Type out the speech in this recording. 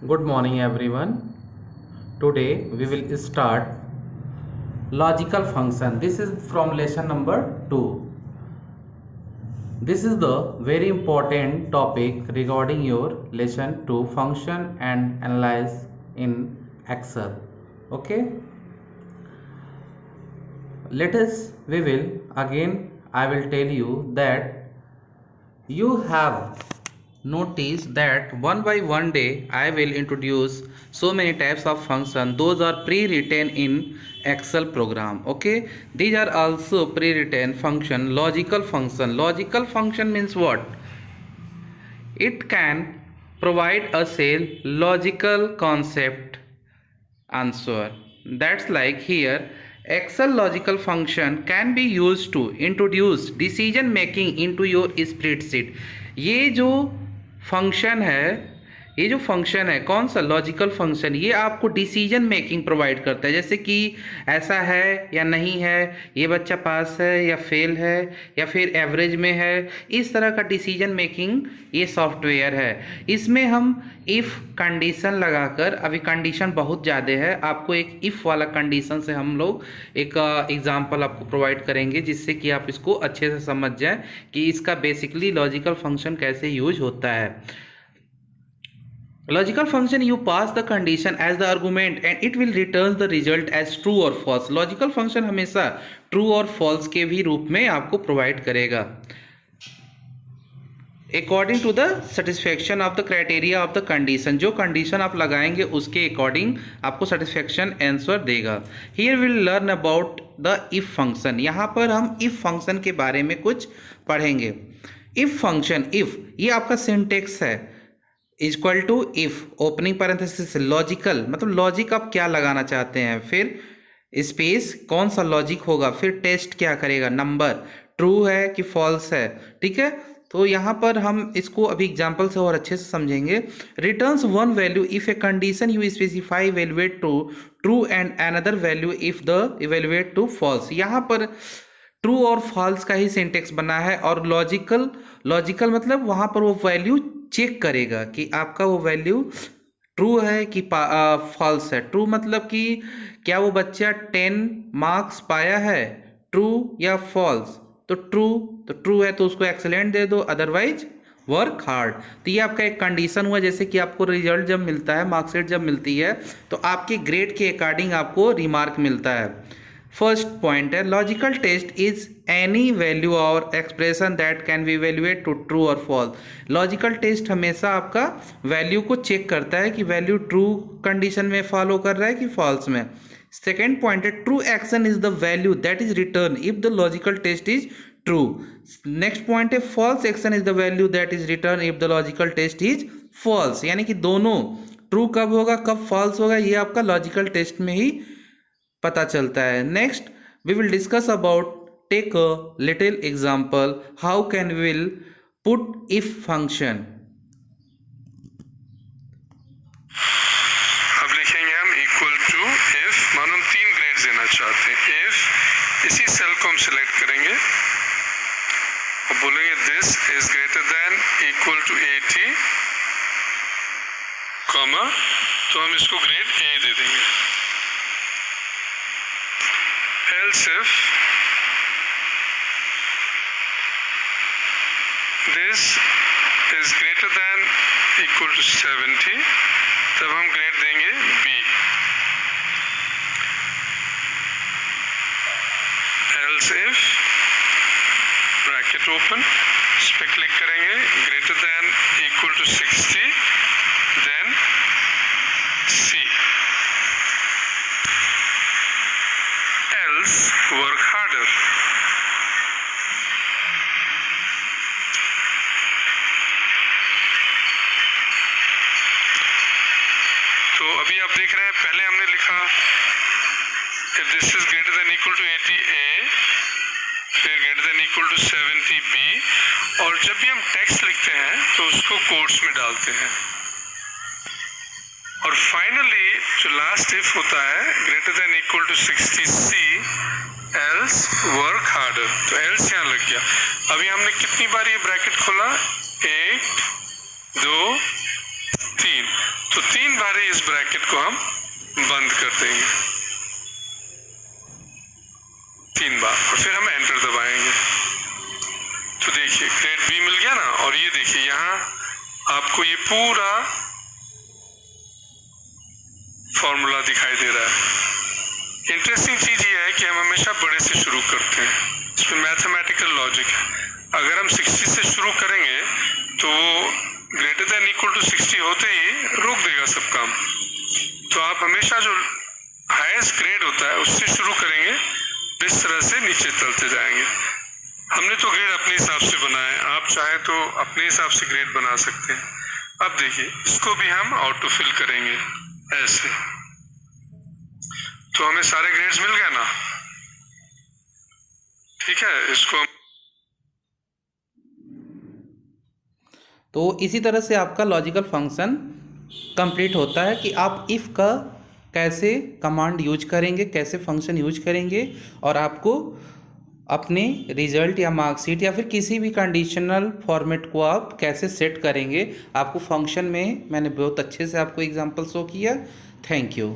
Good morning, everyone. Today we will start logical function. This is from lesson number 2. This is the very important topic regarding your lesson 2 function and analyze in Excel. Okay. We will again, I will tell you that you have notice that one by one day I will introduce so many types of function. Those are pre-written in Excel program. Okay, these are also pre-written function. Logical function means what? It can provide a say logical concept answer. That's like here Excel logical function can be used to introduce decision making into your spreadsheet. ये जो function है, ये जो function है कौन सा logical function, ये आपको डिसीजन मेकिंग प्रोवाइड करता है, जैसे कि ऐसा है या नहीं है, ये बच्चा पास है या फेल है या फिर एवरेज में है, इस तरह का डिसीजन मेकिंग ये सॉफ्टवेयर है। इसमें हम इफ़ कंडीशन लगाकर, अभी कंडीशन बहुत ज़्यादा है, आपको एक इफ़ वाला कंडीशन से हम लोग एक एग्जांपल आपको प्रोवाइड करेंगे जिससे कि आप इसको अच्छे से समझ जाएं कि इसका बेसिकली लॉजिकल फंक्शन कैसे यूज होता है। Logical function, you pass the condition as the argument and it will return the result as true or false. Logical function हमेशा true और false के भी रूप में आपको प्रोवाइड करेगा according to the satisfaction of the criteria of the condition. जो condition आप लगाएंगे उसके अकॉर्डिंग आपको सेटिस्फेक्शन आंसर देगा। Here we will learn about the if function. यहाँ पर हम if function के बारे में कुछ पढ़ेंगे। if function, if ये आपका सिंटेक्स है, equal to if opening parenthesis logical, मतलब लॉजिक आप क्या लगाना चाहते हैं, फिर स्पेस कौन सा लॉजिक होगा, फिर टेस्ट क्या करेगा, नंबर ट्रू है कि फॉल्स है। ठीक है, तो यहाँ पर हम इसको अभी एग्जांपल से और अच्छे से समझेंगे। Returns one value if a condition you specify evaluate to true and another value if the evaluate to false. यहाँ पर ट्रू और फॉल्स का ही सिंटेक्स बना है और लॉजिकल मतलब वहाँ पर वो वैल्यू चेक करेगा कि आपका वो वैल्यू ट्रू है कि फॉल्स है। ट्रू मतलब कि क्या वो बच्चा 10 मार्क्स पाया है, ट्रू या फॉल्स। तो ट्रू है तो उसको एक्सीलेंट दे दो, अदरवाइज वर्क हार्ड। तो ये आपका एक कंडीशन हुआ, जैसे कि आपको रिजल्ट जब मिलता है, मार्कशीट जब मिलती है तो आपके ग्रेड के अकॉर्डिंग आपको रिमार्क मिलता है। फर्स्ट पॉइंट है logical test is any value और expression that can be evaluate to true और फॉल्स। लॉजिकल टेस्ट हमेशा आपका वैल्यू को चेक करता है कि वैल्यू ट्रू कंडीशन में फॉलो कर रहा है कि फॉल्स में। सेकेंड पॉइंट है true action is the value that is return if the logical test is true. Next point है false action is the value that is return if the logical test is false. यानी कि दोनों true कब होगा कब false होगा ये आपका लॉजिकल टेस्ट में ही पता चलता है। Next we will discuss about, take a little example how can we will put if function. अब लिखेंगे हम इक्वल टू इफ, मानो हम 3 ग्रेड देना चाहते हैं। इफ इसी सेल को हम सिलेक्ट करेंगे और बोलेंगे this is greater than equal to 80 comma, तो हम इसको ग्रेड ए दे देंगे। else if this is greater than equal to 70, तब हम ग्रेड देंगे B। else if bracket open, इस पर क्लिक करेंगे, greater than equal to 60, then C। Work harder, तो अभी आप देख रहे हैं पहले हमने लिखा this is greater than equal to 80 A, फिर greater than equal to 70 B, और जब भी हम टेक्स्ट लिखते हैं तो उसको कोट्स में डालते हैं। और फाइनली जो लास्ट इफ होता है greater than equal to 60 C else work harder, तो एल्स यहाँ लग गया। अभी हमने कितनी बार ये ब्रैकेट खोला, 1 2 3, तो 3 बार इस ब्रैकेट को हम बंद कर देंगे, 3 बार, और फिर हम एंटर दबाएंगे। तो देखिए ग्रेड बी मिल गया ना। और ये देखिए यहाँ आपको ये पूरा फॉर्मूला दिखाई दे रहा है। इंटरेस्टिंग चीज ये है कि हम हमेशा बड़े से शुरू करते हैं, इसमें मैथमेटिकल लॉजिक है। अगर हम 60 से शुरू करेंगे तो वो ग्रेटर देन इक्वल टू 60 होते ही रोक देगा सब काम। तो आप हमेशा जो हाईएस्ट ग्रेड होता है उससे शुरू करेंगे, इस तरह से नीचे चलते जाएंगे। हमने तो ग्रेड अपने हिसाब से बनाया है, आप चाहे तो अपने हिसाब से ग्रेड बना सकते हैं। अब देखिए इसको भी हम ऑटो फिल करेंगे ऐसे, तो हमें सारे ग्रेड्स मिल गए ना। ठीक है, इसको तो इसी तरह से आपका लॉजिकल फंक्शन कंप्लीट होता है कि आप इफ़ का कैसे कमांड यूज करेंगे, कैसे फंक्शन यूज करेंगे, और आपको अपने रिजल्ट या मार्कशीट या फिर किसी भी कंडीशनल फॉर्मेट को आप कैसे सेट करेंगे। आपको फंक्शन में मैंने बहुत अच्छे से आपको एग्जांपल शो किया। Thank you.